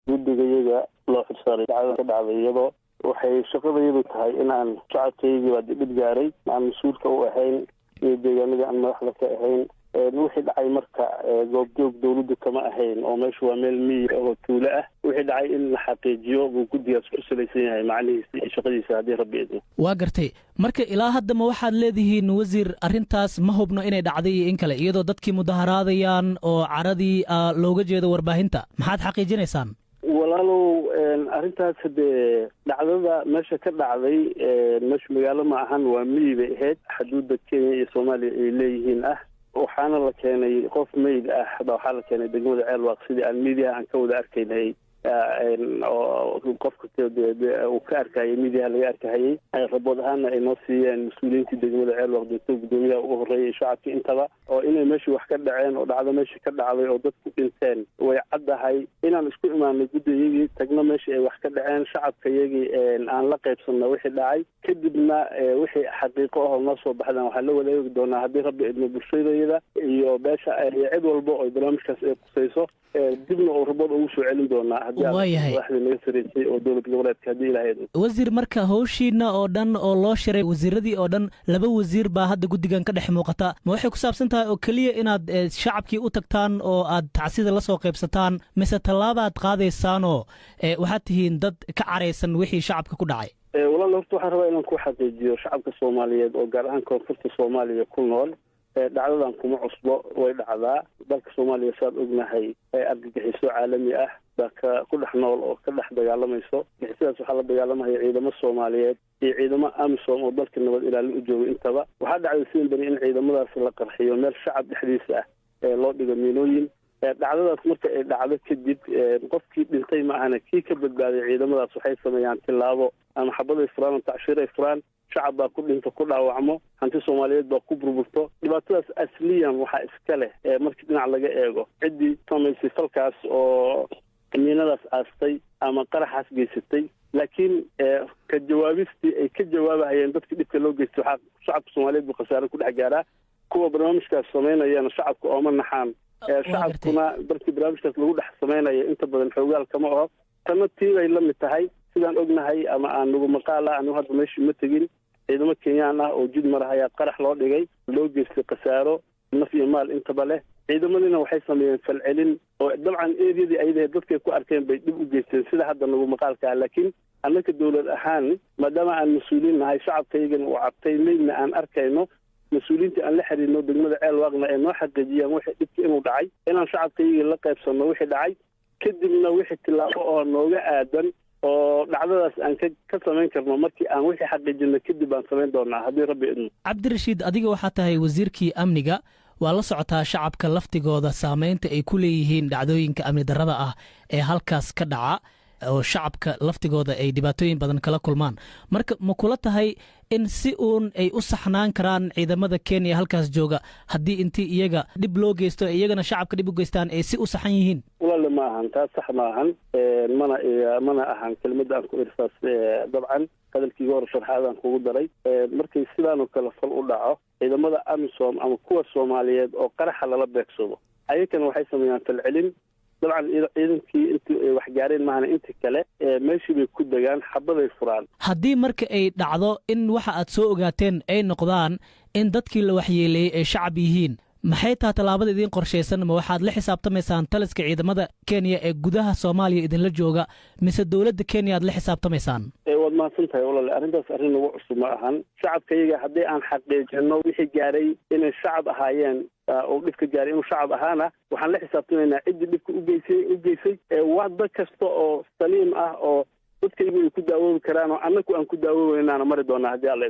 guddigayaga loo xirsaaray dhacdada ka dhacday iyadoo waxay shaqadayadu tahay inaan shacabkaygii waa dhib gaaray aan mas-uulka u ahayn iyo deegaanadii aan madaxda ka ahayn wixii dhacay marka goobjoog dawladdu kama ahayn oo meeshu waa meel miyi oo tuulo ah wixii dhacay in la xaqiijiyo buu guddigaas ku salaysan yahay macnihiisa iyo shaqadiisa haddii rabbi idmo. waa gartay marka ilaa hadda ma waxaad leedihiin wasiir arrintaas ma hubno inay dhacday iyo in kale iyadoo dadkii mudaharaadayaan oo caradii looga jeedo warbaahinta maxaad xaqiijinaysaan? walaalow arrintaas hadee dhacdada meesha ka dhacday meesha magaalo ma ahan waa miyi bay ahayd xuduudda Kenya iyo Soomaaliya ay leeyihiin ah waxaana la keenay qof meyd ah waxaa la keenay degmada Ceelwaaq sidii aan miidiyaha aan ka wada arkaynay oo qofka uu ka arkayay miidiyaha laga arkayay rabood ahaana ay noo siiyeen mas-uuliyiintii degmada Ceelwaaq dadka gudoomiyaha ugu horeeyay shacabka intaba oo inay meeshii wax ka dhaceen oo dhacdo meeshii ka dhacday oo dadku dhinteen way caddahay inaan isku imaanay guddiyagii tagno meeshii ay wax ka dhaceen shacabkayagii aan la qaybsanno wixii dhacay kadibna wixii xaqiiqo ah oo noo soo baxdaan waxaa la wadaagi doonaa haddii rabbi idmo bulshadayada iyo beesha cid walba oo barnaamijkaas ay qusayso dibna uu rabood ugu soo celin doonaa haddii madaxda naga sareysay oo dowlad goboleedka haddii ilaahay wasiir marka hawshiina oo dhan oo loo shiray wasiiradii oo dhan 2 wasiir baa hadda guddigan ka dhex muuqata ma waxay ku saabsan tahay oo keliya inaad shacabkii u tagtaan oo aad tacsida la soo qaybsataan mise tallaabaad qaadaysaanoo waxaad tihiin dad ka caraysan wixii shacabka ku dhacay? walaal horta waxaan rabaa inaan ku xaqiijiyo shacabka Soomaaliyeed oo gaar ahaan koonfurta Soomaaliya ku nool dhacdadan kuma cusbo way dhacdaa dalka Soomaaliya saad ognahay argagixiso caalami ah baa ku dhex nool oo ka dhex dagaalamayso sidaas waxaa la dagaalamaya ciidamo Soomaaliyeed iyo ciidamo AMISOM oo dalka nabad ilaalin u jooga intaba waxaa dhacday sidoo bari in ciidamadaas la qarxiyo meel shacab dhexdiisa ah loo dhigo miinooyin dhacdadaas marka ay dhacdo kadib qofkii dhintay ma ahana kii ka badbaaday ciidamadaas waxay sameeyaan tilaabo ama xabaday furaan tacshiiray furaan shacab baa ku dhinto ku dhaawacmo hanti Soomaaliyeed baa ku burburto dhibaatadaas asliyan waxaa iska leh markii dhinac laga eego ciddii samaysay falkaas oo miinadaas aastay ama qaraxaas geysatay laakiin ka jawaabistii ay ka jawaabahayeen dadka dhibka loo geystay waxaa shacabka Soomaaliyeed buu khasaare ku dhex gaaraa kuwa barnaamijkaas samaynayana shacabka ooma naxaan shacabkuna markii barnaamijkaas lagu dhex samaynayo inta badan xoogaal kama aho tanna tiibay la mid tahay sidaan ognahay ama aan nagu maqaala anu hadda meeshii ma tegin ciidamo Kenyaan ah oo jid marahayaa qarax loo dhigay loo geystay khasaaro naf iyo maal intaba leh ciidamadina waxay sameeyeen falcelin oo dabcan eediyadii ayday dadkay ku arkeen bay dib u geysteen sida hadda nagu maqaalka laakiin annaka dawlad ahaan maadaama aan mas-uuliin nahay shacabkaygana uu cabtay meydna aan arkayno mas-uuliyiinta aan la xiriirno degmada Ceelwaaqna ay noo xaqiijiyaan wixii dhibka inuu dhacay inaan shacabkaygii la qaybsanno wixii dhacay kadibna wixii tilaabo oo nooga aadan oo dhacdadaas aan ka samayn karno markii aan wixii xaqiijino kadib aan samayn doonaa haddii rabbi idmo. Cabdirashiid adiga waxaa tahay wasiirkii amniga waa la socotaa shacabka laftigooda saamaynta ay ku leeyihiin dhacdooyinka amni darrada ah ee halkaas ka dhaca oo shacabka laftigooda ay dhibaatooyin badan kala kulmaan marka ma kula tahay in si uun ay u saxnaan karaan ciidamada Kenya halkaas jooga haddii intii iyaga dib loo geysto iyagana shacabka dib u geystaan ay si u saxan yihiin? walaal ma ahan taas sax ma ahan mana ahan kelmadda aan ku irsaas dabcan hadalkiiga hore sharxaadaan kugu daray markay sidaan oo kale fal u dhaco ciidamada AMISOM ama kuwa Soomaaliyeed oo qaraxa lala beegsado ayagana waxay sameeyaan falcelin dabcan ciidankii intii ay wax gaareen maahana intii kale meeshii bay ku degaan xabaday furaan haddii marka ay dhacdo in waxa aad soo ogaateen ay noqdaan in dadkii la waxyeeleeyey ay shacab yihiin maxay tahay tallaabada idin qorshaysan ma waxaad la xisaabtamaysaan taliska ciidamada Kenya ee gudaha Soomaaliya idinla jooga mise dawladda Kenya aad la xisaabtamaysaan? waad mahadsantahay walaal arrintaas arrin ugu cusub ma ahan shacabkayaga haddii aan xaqiijino wixii gaaray inay shacab ahaayeen oo dhibka gaaray inuu shacab ahaana waxaan la xisaabtamaynaa ciddii dhibka u geysay wadda kasta oo saliim ah oo dadkaygu ay ku daawoobi karaan oo annagu aan ku daawoobaynaana mari doonaa haddii alla